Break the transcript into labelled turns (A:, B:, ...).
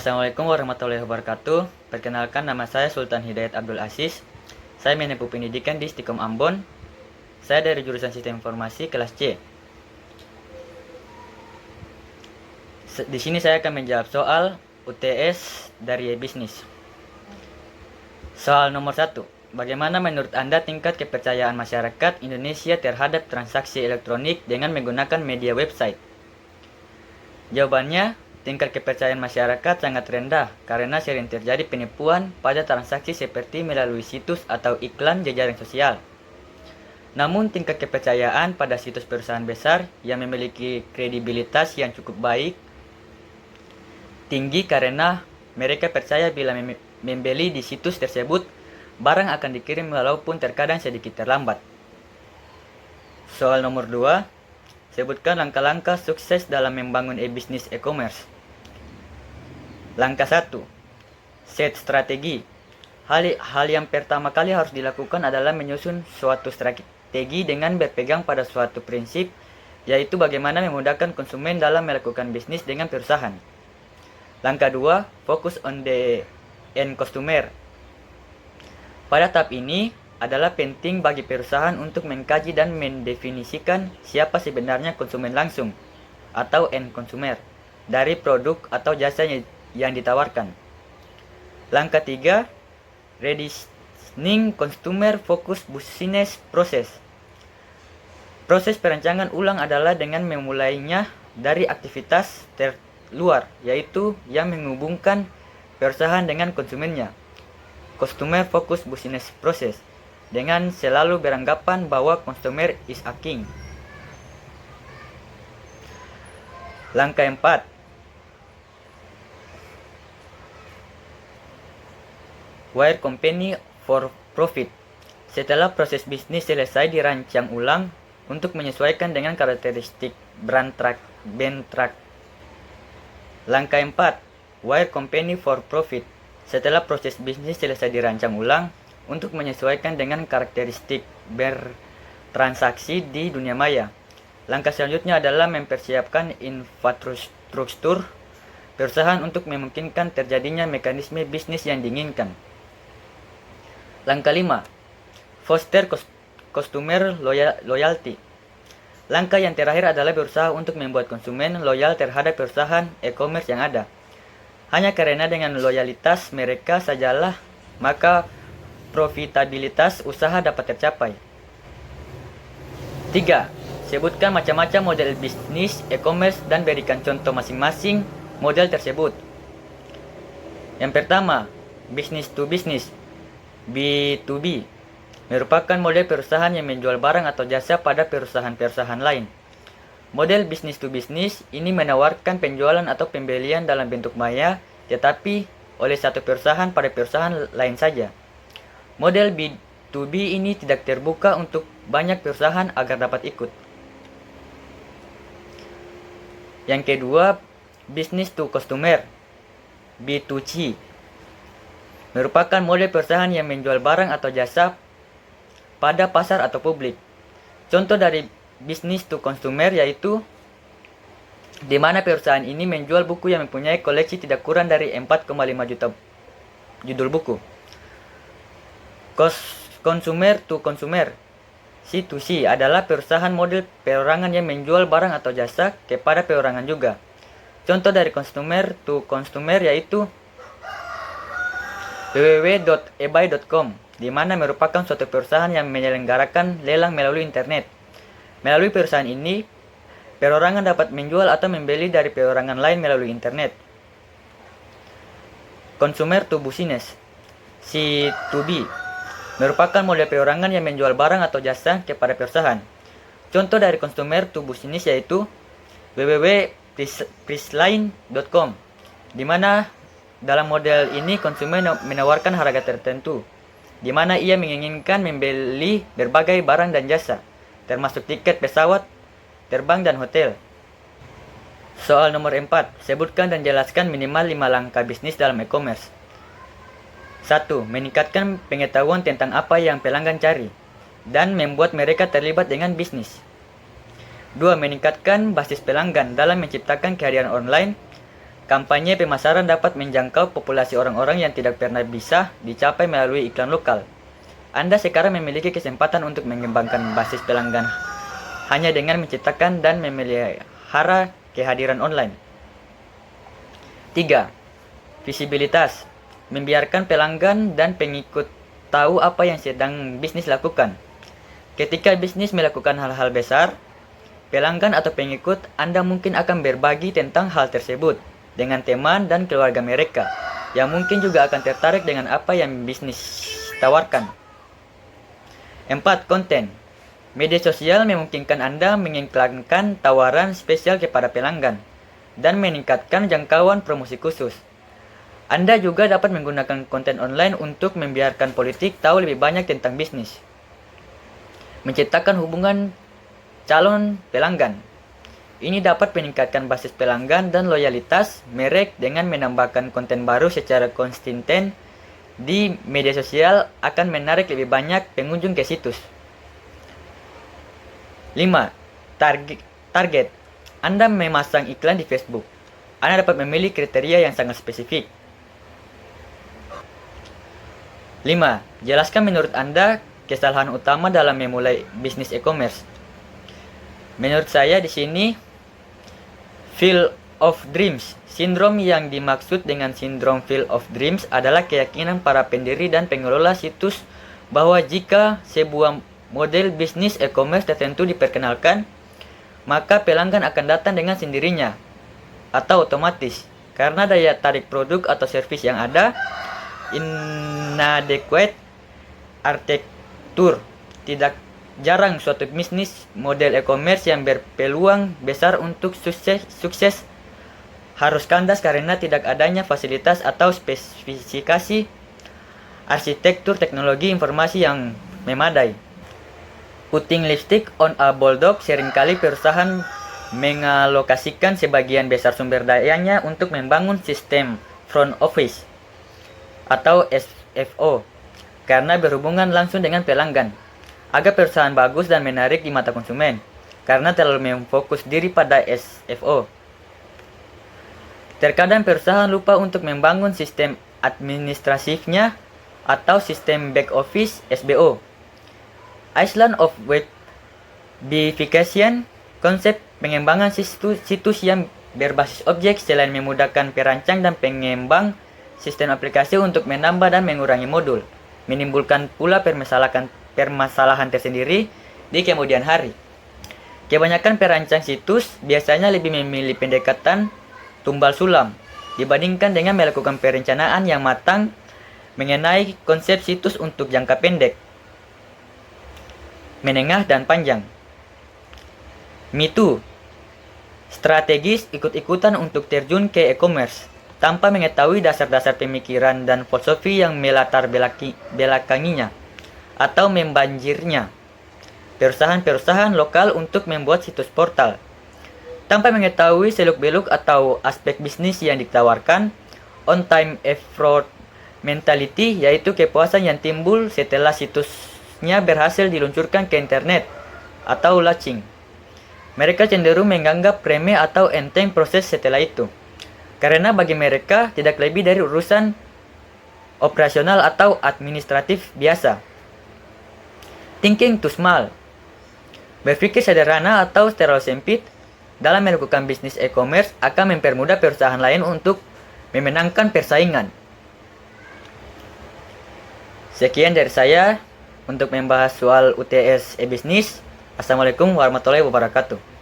A: Assalamualaikum warahmatullahi wabarakatuh. Perkenalkan, nama saya Sultan Hidayat Abdul Aziz. Saya menempuh pendidikan di Istiqom Ambon. Saya dari jurusan Sistem Informasi kelas C. Di sini saya akan menjawab soal UTS dari bisnis. Soal nomor 1. Bagaimana menurut Anda tingkat kepercayaan masyarakat Indonesia terhadap transaksi elektronik dengan menggunakan media website? Jawabannya, tingkat kepercayaan masyarakat sangat rendah karena sering terjadi penipuan pada transaksi seperti melalui situs atau iklan jejaring sosial. Namun tingkat kepercayaan pada situs perusahaan besar yang memiliki kredibilitas yang cukup baik tinggi karena mereka percaya bila membeli di situs tersebut, barang akan dikirim walaupun terkadang sedikit terlambat. Soal nomor 2, sebutkan langkah-langkah sukses dalam membangun e-bisnis e-commerce. Langkah 1. Set strategi. Hal yang pertama kali harus dilakukan adalah menyusun suatu strategi dengan berpegang pada suatu prinsip, yaitu bagaimana memudahkan konsumen dalam melakukan bisnis dengan perusahaan. Langkah 2. Fokus on the end customer. Pada tahap ini adalah penting bagi perusahaan untuk mengkaji dan mendefinisikan siapa sebenarnya konsumen langsung atau end consumer dari produk atau jasa yang ditawarkan. Langkah 3. Redesigning consumer focus business process. Proses perancangan ulang adalah dengan memulainya dari aktivitas terluar, yaitu yang menghubungkan perusahaan dengan konsumennya. Customer focus business process, dengan selalu beranggapan bahwa customer is a king. Langkah 4. Wire company for profit. Setelah proses bisnis selesai dirancang ulang untuk menyesuaikan dengan karakteristik brand track. Langkah 4. Wire company for profit. Setelah proses bisnis selesai dirancang ulang untuk menyesuaikan dengan karakteristik bertransaksi di dunia maya. Langkah selanjutnya adalah mempersiapkan infrastruktur perusahaan untuk memungkinkan terjadinya mekanisme bisnis yang diinginkan. Langkah 5. Foster customer loyalty. Langkah yang terakhir adalah berusaha untuk membuat konsumen loyal terhadap perusahaan e-commerce yang ada. Hanya karena dengan loyalitas mereka sajalah maka profitabilitas usaha dapat tercapai. 3. Sebutkan macam-macam model bisnis e-commerce dan berikan contoh masing-masing model tersebut. Yang pertama, business to business, B2B, merupakan model perusahaan yang menjual barang atau jasa pada perusahaan-perusahaan lain. Model business to business ini menawarkan penjualan atau pembelian dalam bentuk maya, tetapi oleh satu perusahaan pada perusahaan lain saja. Model B2B ini tidak terbuka untuk banyak perusahaan agar dapat ikut. Yang kedua, business to customer, B2C, merupakan model perusahaan yang menjual barang atau jasa pada pasar atau publik. Contoh dari business to consumer yaitu di mana perusahaan ini menjual buku yang mempunyai koleksi tidak kurang dari 4,5 juta judul buku. Consumer to consumer, C2C, adalah perusahaan model perorangan yang menjual barang atau jasa kepada perorangan juga. Contoh dari consumer to consumer yaitu www.ebay.com, di mana merupakan suatu perusahaan yang menyelenggarakan lelang melalui internet. Melalui perusahaan ini, perorangan dapat menjual atau membeli dari perorangan lain melalui internet. Consumer to business, C2B, merupakan model perorangan yang menjual barang atau jasa kepada perusahaan. Contoh dari consumer to business yaitu www.priceline.com, di mana dalam model ini konsumen menawarkan harga tertentu, di mana ia menginginkan membeli berbagai barang dan jasa, termasuk tiket pesawat, terbang, dan hotel. Soal nomor 4. Sebutkan dan jelaskan minimal 5 langkah bisnis dalam e-commerce. 1. Meningkatkan pengetahuan tentang apa yang pelanggan cari dan membuat mereka terlibat dengan bisnis. 2. Meningkatkan basis pelanggan dalam menciptakan kehadiran online Kampanye pemasaran dapat menjangkau populasi orang-orang yang tidak pernah bisa dicapai melalui iklan lokal. Anda sekarang memiliki kesempatan untuk mengembangkan basis pelanggan hanya dengan menciptakan dan memelihara kehadiran online. 3. Visibilitas. Membiarkan pelanggan dan pengikut tahu apa yang sedang bisnis lakukan. Ketika bisnis melakukan hal-hal besar, pelanggan atau pengikut Anda mungkin akan berbagi tentang hal tersebut dengan teman dan keluarga mereka, yang mungkin juga akan tertarik dengan apa yang bisnis tawarkan. 4. Konten. Media sosial memungkinkan Anda mengiklankan tawaran spesial kepada pelanggan dan meningkatkan jangkauan promosi khusus. Anda juga dapat menggunakan konten online untuk membiarkan politik tahu lebih banyak tentang bisnis. Menciptakan hubungan calon pelanggan. Ini dapat meningkatkan basis pelanggan dan loyalitas merek dengan menambahkan konten baru secara konsisten di media sosial akan menarik lebih banyak pengunjung ke situs. 5. Target. Anda memasang iklan di Facebook. Anda dapat memilih kriteria yang sangat spesifik. 5. Jelaskan menurut Anda kesalahan utama dalam memulai bisnis e-commerce. Menurut saya di sini Field of Dreams. Sindrom yang dimaksud dengan sindrom Field of Dreams adalah keyakinan para pendiri dan pengelola situs bahwa jika sebuah model bisnis e-commerce tertentu diperkenalkan, maka pelanggan akan datang dengan sendirinya atau otomatis karena daya tarik produk atau servis yang ada. Inadequate arsitektur. Tidak jarang suatu bisnis model e-commerce yang berpeluang besar untuk sukses harus kandas karena tidak adanya fasilitas atau spesifikasi arsitektur teknologi informasi yang memadai. Putting lipstick on a bulldog. Seringkali perusahaan mengalokasikan sebagian besar sumber dayanya untuk membangun sistem front office atau SFO karena berhubungan langsung dengan pelanggan, agar perusahaan bagus dan menarik di mata konsumen karena terlalu memfokus diri pada SFO. Terkadang perusahaan lupa untuk membangun sistem administratifnya atau sistem back office SBO. Island of Webification. Konsep pengembangan situs yang berbasis objek selain memudahkan perancang dan pengembang sistem aplikasi untuk menambah dan mengurangi modul, menimbulkan pula permasalahan tersendiri di kemudian hari. Kebanyakan perancang situs biasanya lebih memilih pendekatan tumbal sulam dibandingkan dengan melakukan perencanaan yang matang mengenai konsep situs untuk jangka pendek, menengah, dan panjang. Mitu. Strategis ikut-ikutan untuk terjun ke e-commerce tanpa mengetahui dasar-dasar pemikiran dan filosofi yang melatar belakanginya atau membanjirnya. Perusahaan-perusahaan lokal untuk membuat situs portal tanpa mengetahui seluk-beluk atau aspek bisnis yang ditawarkan. On time effort mentality, yaitu kepuasan yang timbul setelah situsnya berhasil diluncurkan ke internet atau launching. Mereka cenderung menganggap remeh atau enteng proses setelah itu, karena bagi mereka tidak lebih dari urusan operasional atau administratif biasa. Thinking too small. Berpikir sederhana atau terlalu sempit dalam melakukan bisnis e-commerce akan mempermudah perusahaan lain untuk memenangkan persaingan. Sekian dari saya untuk membahas soal UTS e-bisnis. Assalamualaikum warahmatullahi wabarakatuh.